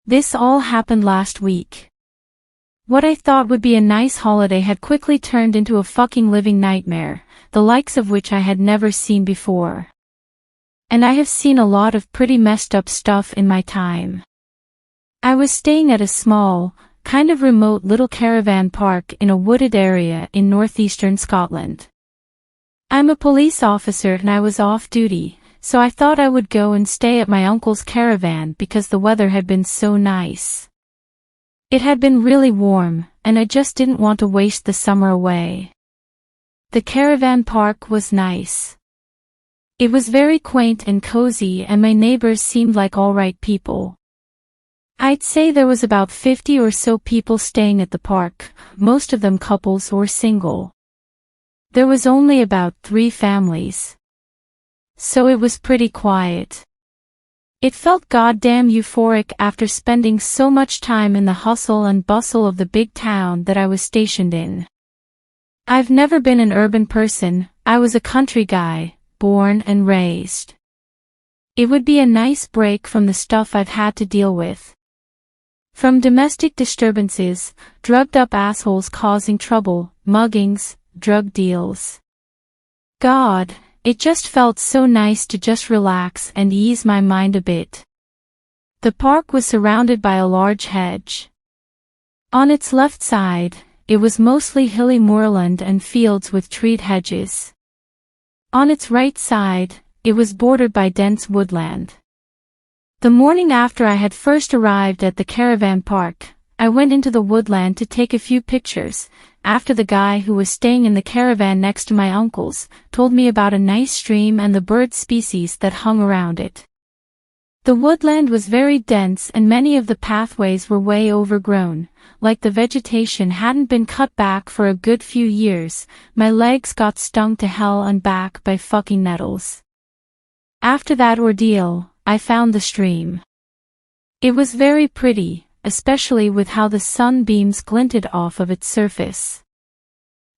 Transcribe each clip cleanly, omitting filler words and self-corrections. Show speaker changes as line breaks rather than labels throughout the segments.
This all happened last week. What I thought would be a nice holiday had quickly turned into a fucking living nightmare, the likes of which I had never seen before. And I have seen a lot of pretty messed up stuff in my time. I was staying at a small, kind of remote little caravan park in a wooded area in northeastern Scotland. I'm a police officer and I was off duty, so I thought I would go and stay at my uncle's caravan because the weather had been so nice. It had been really warm, and I just didn't want to waste the summer away. The caravan park was nice. It was very quaint and cozy, and my neighbors seemed like alright people. I'd say there was about 50 or so people staying at the park, most of them couples or single. There was only about 3 families. So it was pretty quiet. It felt goddamn euphoric after spending so much time in the hustle and bustle of the big town that I was stationed in. I've never been an urban person, I was a country guy, born and raised. It would be a nice break from the stuff I've had to deal with. From domestic disturbances, drugged-up assholes causing trouble, muggings, drug deals. God, it just felt so nice to just relax and ease my mind a bit. The park was surrounded by a large hedge. On its left side, it was mostly hilly moorland and fields with treed hedges. On its right side, it was bordered by dense woodland. The morning after I had first arrived at the caravan park, I went into the woodland to take a few pictures, after the guy who was staying in the caravan next to my uncle's told me about a nice stream and the bird species that hung around it. The woodland was very dense and many of the pathways were way overgrown, like the vegetation hadn't been cut back for a good few years. My legs got stung to hell and back by fucking nettles. After that ordeal, I found the stream. It was very pretty, especially with how the sunbeams glinted off of its surface.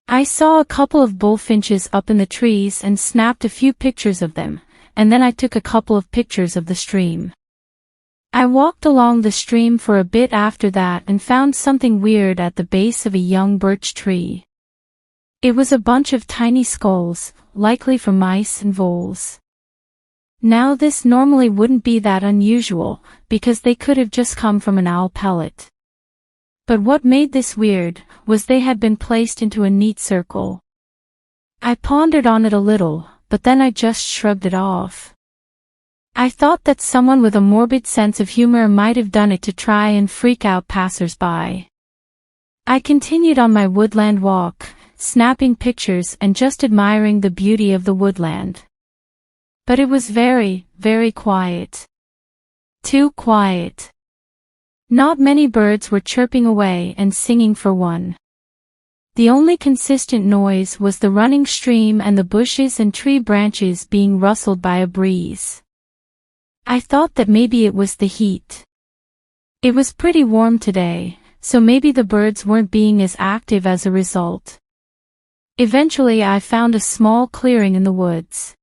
I saw a couple of bullfinches up in the trees and snapped a few pictures of them, and then I took a couple of pictures of the stream. I walked along the stream for a bit after that and found something weird at the base of a young birch tree. It was a bunch of tiny skulls, likely from mice and voles. Now this normally wouldn't be that unusual, because they could have just come from an owl pellet. But what made this weird, was they had been placed into a neat circle. I pondered on it a little, but then I just shrugged it off. I thought that someone with a morbid sense of humor might have done it to try and freak out passers-by. I continued on my woodland walk, snapping pictures and just admiring the beauty of the woodland. But it was very, very quiet. Too quiet. Not many birds were chirping away and singing for one. The only consistent noise was the running stream and the bushes and tree branches being rustled by a breeze. I thought that maybe it was the heat. It was pretty warm today, so maybe the birds weren't being as active as a result. Eventually I found a small clearing in the woods.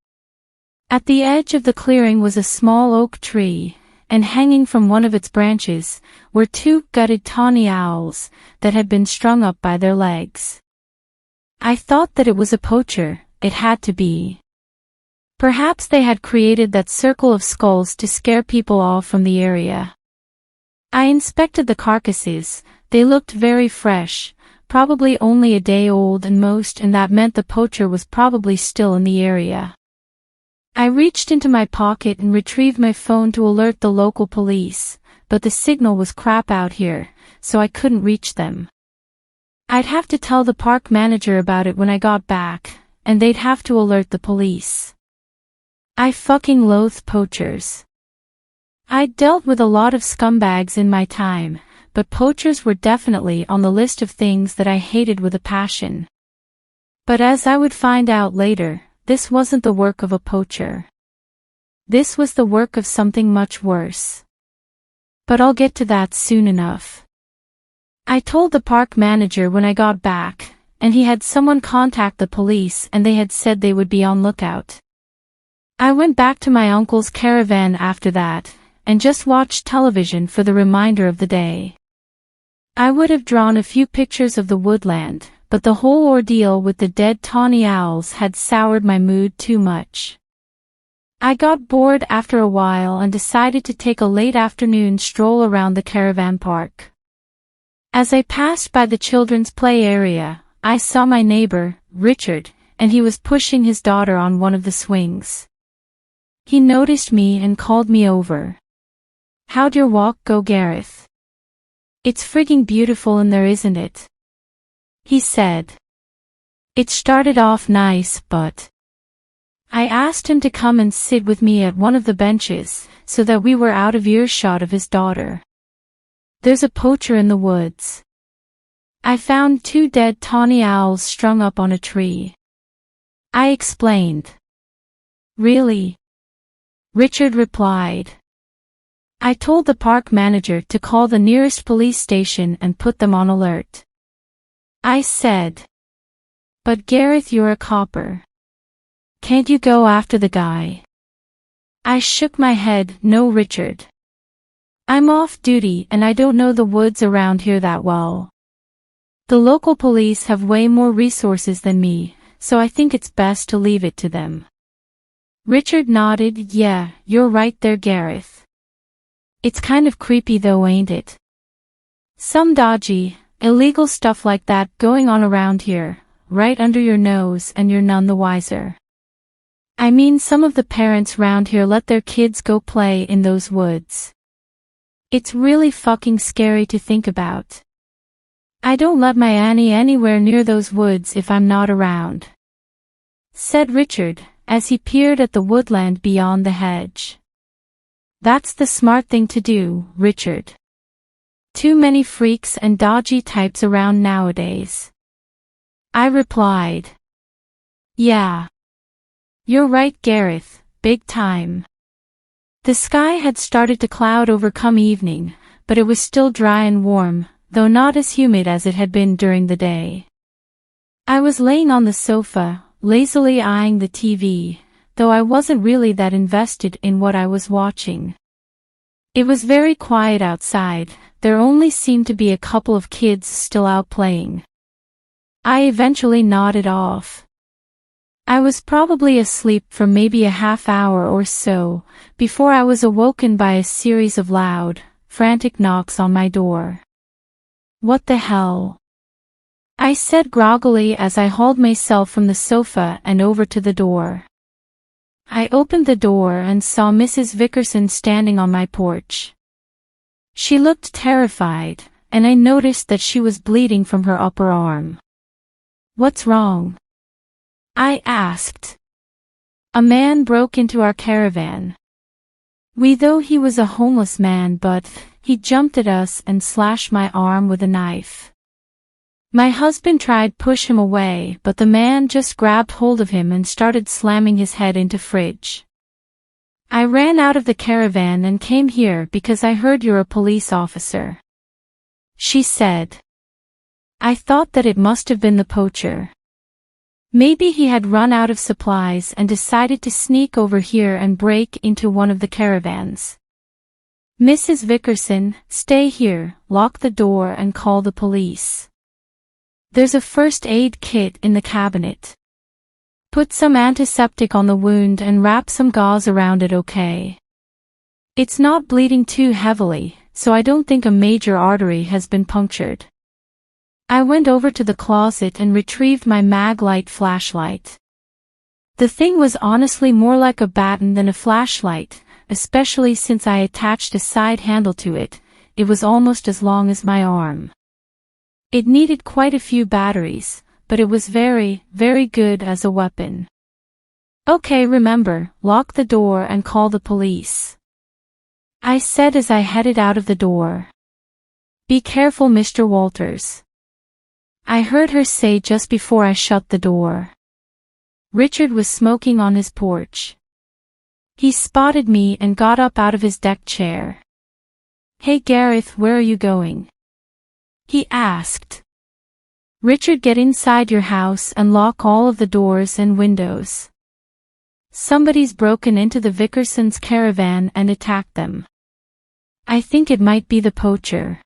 At the edge of the clearing was a small oak tree, and hanging from one of its branches were 2 gutted tawny owls that had been strung up by their legs. I thought that it was a poacher, it had to be. Perhaps they had created that circle of skulls to scare people off from the area. I inspected the carcasses, they looked very fresh, probably only a day old and that meant the poacher was probably still in the area. I reached into my pocket and retrieved my phone to alert the local police, but the signal was crap out here, so I couldn't reach them. I'd have to tell the park manager about it when I got back, and they'd have to alert the police. I fucking loathe poachers. I'd dealt with a lot of scumbags in my time, but poachers were definitely on the list of things that I hated with a passion. But as I would find out later, this wasn't the work of a poacher. This was the work of something much worse. But I'll get to that soon enough. I told the park manager when I got back, and he had someone contact the police and they had said they would be on lookout. I went back to my uncle's caravan after that, and just watched television for the remainder of the day. I would have drawn a few pictures of the woodland, but the whole ordeal with the dead tawny owls had soured my mood too much. I got bored after a while and decided to take a late afternoon stroll around the Caravan Park. As I passed by the children's play area, I saw my neighbor, Richard, and he was pushing his daughter on one of the swings. He noticed me and called me over. "How'd your walk go, Gareth? It's frigging beautiful in there, isn't it?" he said. "It started off nice, but..." I asked him to come and sit with me at one of the benches, so that we were out of earshot of his daughter. "There's a poacher in the woods. I found 2 dead tawny owls strung up on a tree," I explained. "Really?" Richard replied. "I told the park manager to call the nearest police station and put them on alert," I said. "But Gareth, you're a copper. Can't you go after the guy?" I shook my head. "No, Richard. I'm off duty and I don't know the woods around here that well. The local police have way more resources than me, so I think it's best to leave it to them." Richard nodded. "Yeah, you're right there, Gareth. It's kind of creepy though, ain't it? Some dodgy, illegal stuff like that going on around here, right under your nose, and you're none the wiser. I mean, some of the parents round here let their kids go play in those woods. It's really fucking scary to think about. I don't let my Annie anywhere near those woods if I'm not around," said Richard, as he peered at the woodland beyond the hedge. "That's the smart thing to do, Richard. Too many freaks and dodgy types around nowadays," I replied. "Yeah. You're right, Gareth, big time." The sky had started to cloud over come evening, but it was still dry and warm, though not as humid as it had been during the day. I was laying on the sofa, lazily eyeing the TV, though I wasn't really that invested in what I was watching. It was very quiet outside. There only seemed to be a couple of kids still out playing. I eventually nodded off. I was probably asleep for maybe a half hour or so, before I was awoken by a series of loud, frantic knocks on my door. "What the hell?" I said groggily as I hauled myself from the sofa and over to the door. I opened the door and saw Mrs. Vickerson standing on my porch. She looked terrified, and I noticed that she was bleeding from her upper arm. "What's wrong?" I asked. "A man broke into our caravan. We thought he was a homeless man, but he jumped at us and slashed my arm with a knife. My husband tried to push him away, but the man just grabbed hold of him and started slamming his head into fridge. I ran out of the caravan and came here because I heard you're a police officer," she said. I thought that it must have been the poacher. Maybe he had run out of supplies and decided to sneak over here and break into one of the caravans. "Mrs. Vickerson, stay here, lock the door and call the police. There's a first aid kit in the cabinet. Put some antiseptic on the wound and wrap some gauze around it, okay? It's not bleeding too heavily, so I don't think a major artery has been punctured." I went over to the closet and retrieved my Maglite flashlight. The thing was honestly more like a baton than a flashlight, especially since I attached a side handle to it. It was almost as long as my arm. It needed quite a few batteries, but it was very, very good as a weapon. "Okay, remember, lock the door and call the police," I said as I headed out of the door. "Be careful, Mr. Walters," I heard her say just before I shut the door. Richard was smoking on his porch. He spotted me and got up out of his deck chair. "Hey Gareth, where are you going?" he asked. "Richard, get inside your house and lock all of the doors and windows. Somebody's broken into the Vickersons' caravan and attacked them." I think it might be the poacher.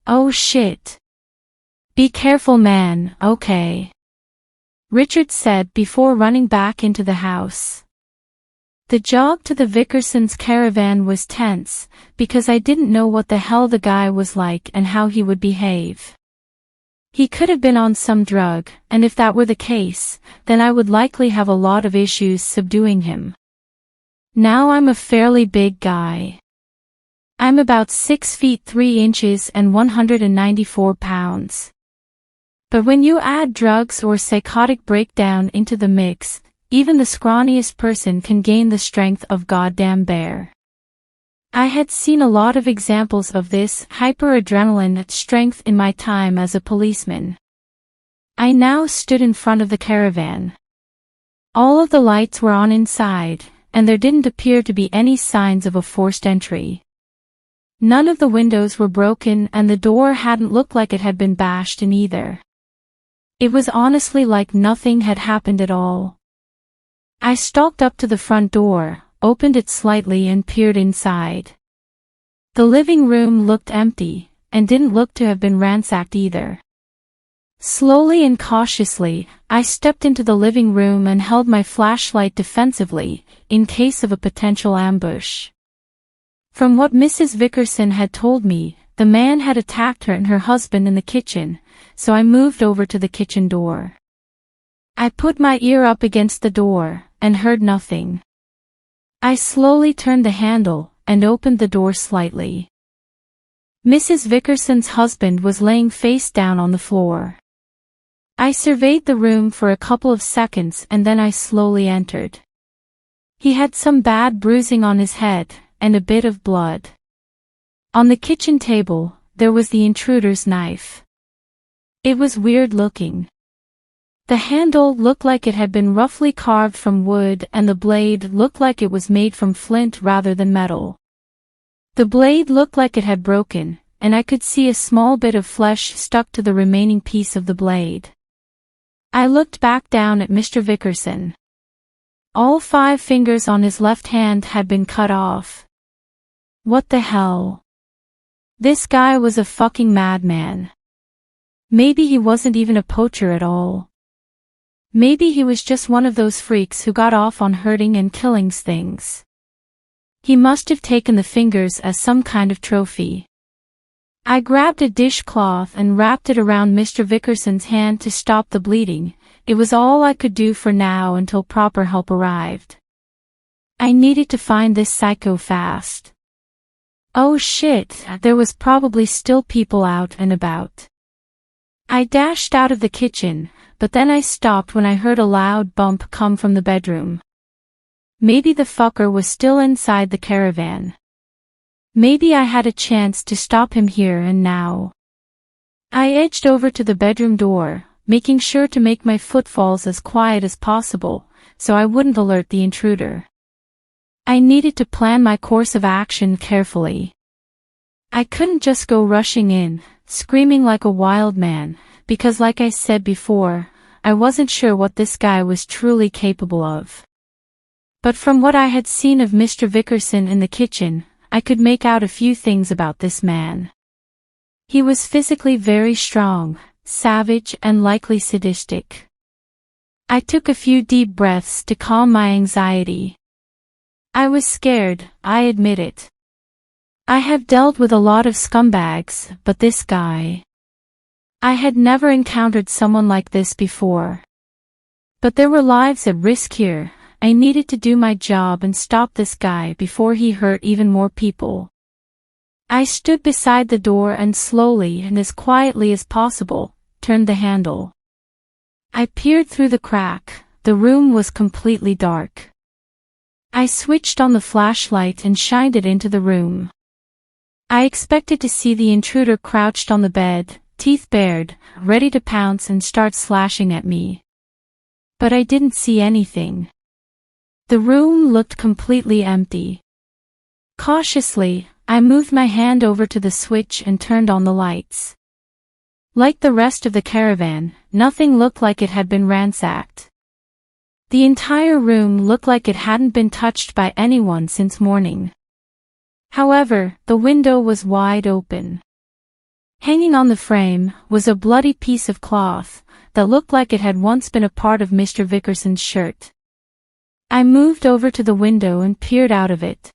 Oh shit. Be careful, man, okay? Richard said before running back into the house. The jog to the Vickersons' caravan was tense, because I didn't know what the hell the guy was like and how he would behave. He could have been on some drug, and if that were the case, then I would likely have a lot of issues subduing him. Now I'm a fairly big guy. I'm about 6 feet 3 inches and 194 pounds. But when you add drugs or psychotic breakdown into the mix, even the scrawniest person can gain the strength of goddamn bear. I had seen a lot of examples of this hyper-adrenaline strength in my time as a policeman. I now stood in front of the caravan. All of the lights were on inside, and there didn't appear to be any signs of a forced entry. None of the windows were broken and the door hadn't looked like it had been bashed in either. It was honestly like nothing had happened at all. I stalked up to the front door, opened it slightly and peered inside. The living room looked empty, and didn't look to have been ransacked either. Slowly and cautiously, I stepped into the living room and held my flashlight defensively, in case of a potential ambush. From what Mrs. Vickerson had told me, the man had attacked her and her husband in the kitchen, so I moved over to the kitchen door. I put my ear up against the door, and heard nothing. I slowly turned the handle, and opened the door slightly. Mrs. Vickerson's husband was laying face down on the floor. I surveyed the room for a couple of seconds and then I slowly entered. He had some bad bruising on his head, and a bit of blood. On the kitchen table, there was the intruder's knife. It was weird looking. The handle looked like it had been roughly carved from wood and the blade looked like it was made from flint rather than metal. The blade looked like it had broken, and I could see a small bit of flesh stuck to the remaining piece of the blade. I looked back down at Mr. Vickerson. All 5 fingers on his left hand had been cut off. What the hell? This guy was a fucking madman. Maybe he wasn't even a poacher at all. Maybe he was just one of those freaks who got off on hurting and killing things. He must have taken the fingers as some kind of trophy. I grabbed a dishcloth and wrapped it around Mr. Vickerson's hand to stop the bleeding. It was all I could do for now until proper help arrived. I needed to find this psycho fast. Oh shit, there was probably still people out and about. I dashed out of the kitchen, but then I stopped when I heard a loud bump come from the bedroom. Maybe the fucker was still inside the caravan. Maybe I had a chance to stop him here and now. I edged over to the bedroom door, making sure to make my footfalls as quiet as possible, so I wouldn't alert the intruder. I needed to plan my course of action carefully. I couldn't just go rushing in, screaming like a wild man, because like I said before, I wasn't sure what this guy was truly capable of. But from what I had seen of Mr. Vickerson in the kitchen, I could make out a few things about this man. He was physically very strong, savage and likely sadistic. I took a few deep breaths to calm my anxiety. I was scared, I admit it. I have dealt with a lot of scumbags, but this guy... I had never encountered someone like this before. But there were lives at risk here. I needed to do my job and stop this guy before he hurt even more people. I stood beside the door and slowly and as quietly as possible, turned the handle. I peered through the crack. The room was completely dark. I switched on the flashlight and shined it into the room. I expected to see the intruder crouched on the bed, teeth bared, ready to pounce and start slashing at me. But I didn't see anything. The room looked completely empty. Cautiously, I moved my hand over to the switch and turned on the lights. Like the rest of the caravan, nothing looked like it had been ransacked. The entire room looked like it hadn't been touched by anyone since morning. However, the window was wide open. Hanging on the frame was a bloody piece of cloth that looked like it had once been a part of Mr. Vickerson's shirt. I moved over to the window and peered out of it.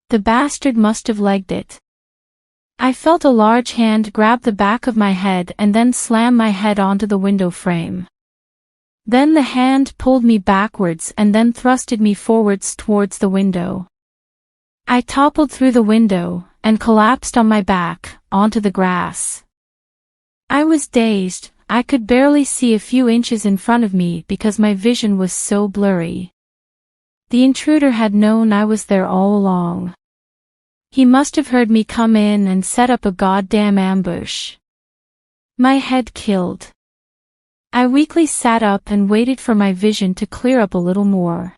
The bastard must have legged it. I felt a large hand grab the back of my head and then slam my head onto the window frame. Then the hand pulled me backwards and then thrusted me forwards towards the window. I toppled through the window and collapsed on my back, onto the grass. I was dazed. I could barely see a few inches in front of me because my vision was so blurry. The intruder had known I was there all along. He must have heard me come in and set up a goddamn ambush. My head killed. I weakly sat up and waited for my vision to clear up a little more.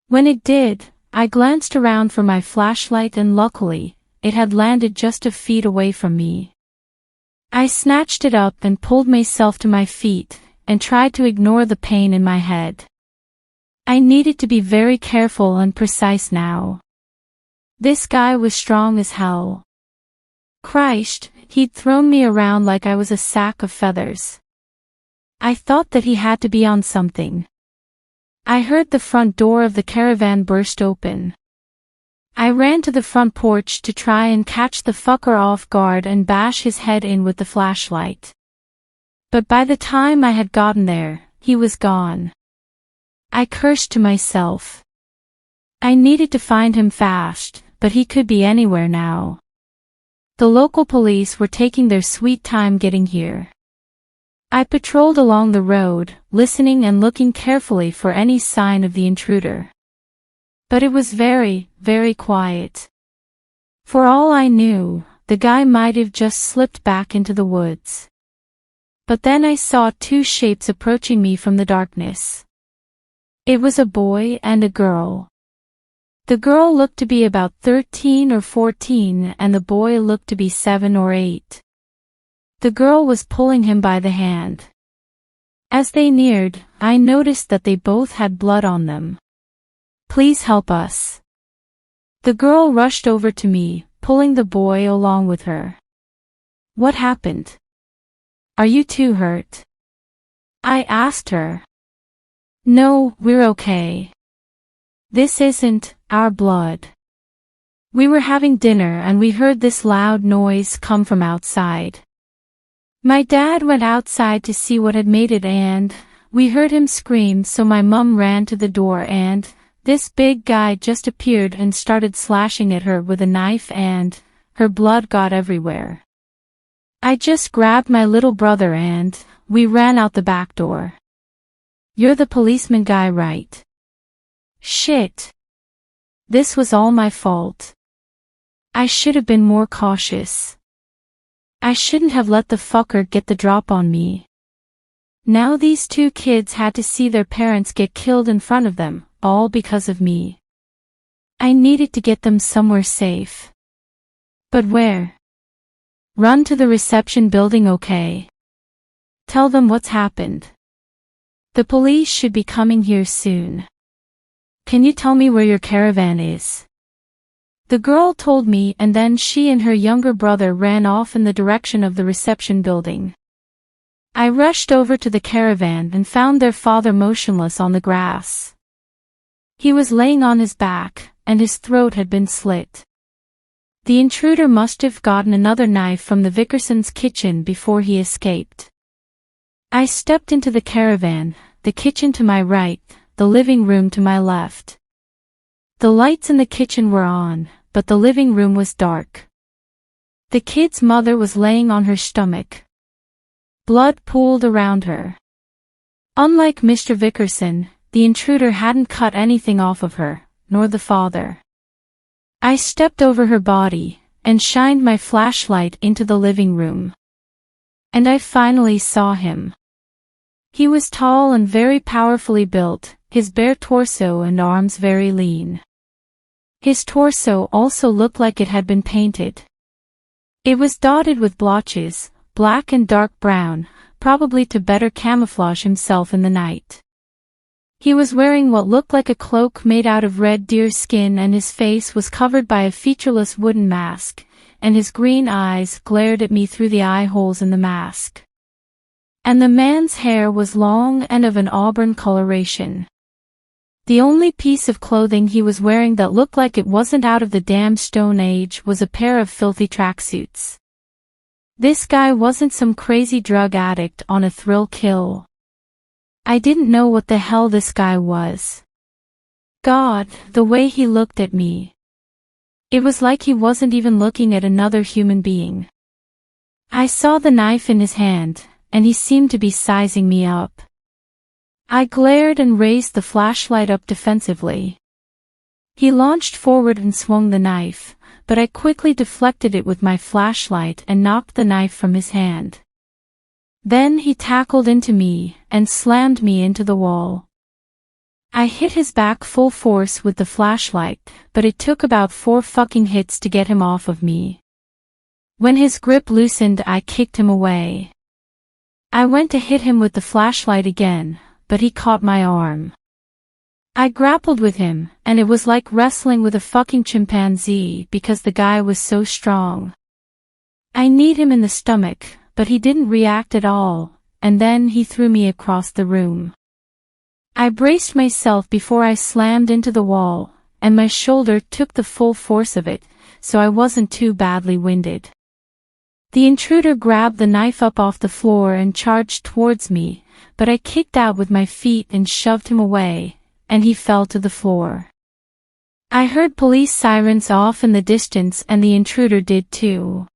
When it did, I glanced around for my flashlight and luckily, it had landed just a feet away from me. I snatched it up and pulled myself to my feet, and tried to ignore the pain in my head. I needed to be very careful and precise now. This guy was strong as hell. Christ, he'd thrown me around like I was a sack of feathers. I thought that he had to be on something. I heard the front door of the caravan burst open. I ran to the front porch to try and catch the fucker off guard and bash his head in with the flashlight. But by the time I had gotten there, he was gone. I cursed to myself. I needed to find him fast, but he could be anywhere now. The local police were taking their sweet time getting here. I patrolled along the road, listening and looking carefully for any sign of the intruder. But it was very, very quiet. For all I knew, the guy might have just slipped back into the woods. But then I saw two shapes approaching me from the darkness. It was a boy and a girl. The girl looked to be about 13 or 14 and the boy looked to be 7 or 8. The girl was pulling him by the hand. As they neared, I noticed that they both had blood on them. Please help us. The girl rushed over to me, pulling the boy along with her. What happened? Are you too hurt? I asked her. No, we're okay. This isn't our blood. We were having dinner and we heard this loud noise come from outside. My dad went outside to see what had made it and we heard him scream, so my mum ran to the door and this big guy just appeared and started slashing at her with a knife and her blood got everywhere. I just grabbed my little brother and we ran out the back door. You're the policeman guy, right? Shit. This was all my fault. I should have been more cautious. I shouldn't have let the fucker get the drop on me. Now these two kids had to see their parents get killed in front of them, all because of me. I needed to get them somewhere safe. But where? Run to the reception building, okay? Tell them what's happened. The police should be coming here soon. Can you tell me where your caravan is? The girl told me and then she and her younger brother ran off in the direction of the reception building. I rushed over to the caravan and found their father motionless on the grass. He was laying on his back, and his throat had been slit. The intruder must have gotten another knife from the Vickersons' kitchen before he escaped. I stepped into the caravan, the kitchen to my right, the living room to my left. The lights in the kitchen were on, but the living room was dark. The kid's mother was laying on her stomach. Blood pooled around her. Unlike Mr. Vickerson, the intruder hadn't cut anything off of her, nor the father. I stepped over her body, and shined my flashlight into the living room. And I finally saw him. He was tall and very powerfully built, his bare torso and arms very lean. His torso also looked like it had been painted. It was dotted with blotches, black and dark brown, probably to better camouflage himself in the night. He was wearing what looked like a cloak made out of red deer skin, and his face was covered by a featureless wooden mask, and his green eyes glared at me through the eye holes in the mask. And the man's hair was long and of an auburn coloration. The only piece of clothing he was wearing that looked like it wasn't out of the damn Stone Age was a pair of filthy tracksuits. This guy wasn't some crazy drug addict on a thrill kill. I didn't know what the hell this guy was. God, the way he looked at me. It was like he wasn't even looking at another human being. I saw the knife in his hand, and he seemed to be sizing me up. I glared and raised the flashlight up defensively. He launched forward and swung the knife, but I quickly deflected it with my flashlight and knocked the knife from his hand. Then he tackled into me and slammed me into the wall. I hit his back full force with the flashlight, but it took about 4 fucking hits to get him off of me. When his grip loosened, I kicked him away. I went to hit him with the flashlight again, but he caught my arm. I grappled with him, and it was like wrestling with a fucking chimpanzee because the guy was so strong. I kneed him in the stomach, but he didn't react at all, and then he threw me across the room. I braced myself before I slammed into the wall, and my shoulder took the full force of it, so I wasn't too badly winded. The intruder grabbed the knife up off the floor and charged towards me, but I kicked out with my feet and shoved him away, and he fell to the floor. I heard police sirens off in the distance, and the intruder did too.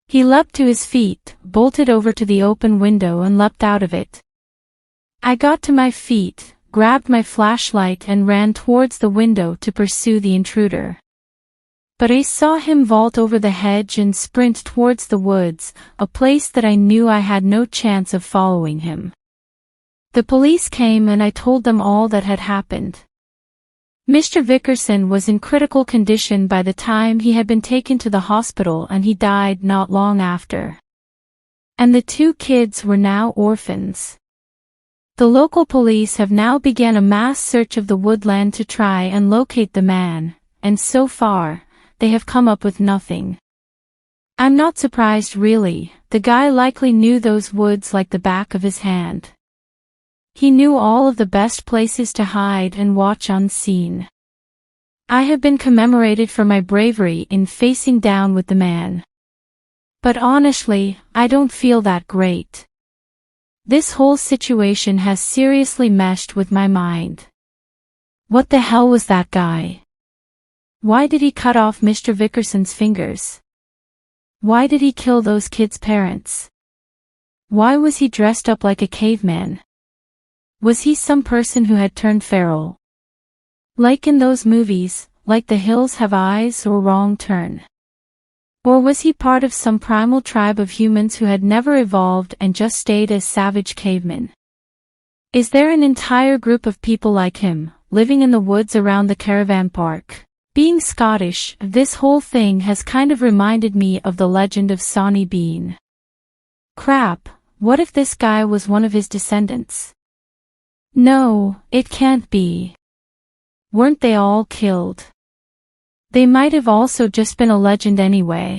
He leapt to his feet, bolted over to the open window and leapt out of it. I got to my feet, grabbed my flashlight and ran towards the window to pursue the intruder. But I saw him vault over the hedge and sprint towards the woods, a place that I knew I had no chance of following him. The police came and I told them all that had happened. Mr. Vickerson was in critical condition by the time he had been taken to the hospital, and he died not long after. And the 2 kids were now orphans. The local police have now begun a mass search of the woodland to try and locate the man, and so far, they have come up with nothing. I'm not surprised really, the guy likely knew those woods like the back of his hand. He knew all of the best places to hide and watch unseen. I have been commemorated for my bravery in facing down with the man. But honestly, I don't feel that great. This whole situation has seriously meshed with my mind. What the hell was that guy? Why did he cut off Mr. Vickerson's fingers? Why did he kill those kids' parents? Why was he dressed up like a caveman? Was he some person who had turned feral? Like in those movies, like The Hills Have Eyes or Wrong Turn? Or was he part of some primal tribe of humans who had never evolved and just stayed as savage cavemen? Is there an entire group of people like him, living in the woods around the Caravan Park? Being Scottish, this whole thing has kind of reminded me of the legend of Sawney Bean. Crap, what if this guy was one of his descendants? No, it can't be. Weren't they all killed? They might have also just been a legend anyway.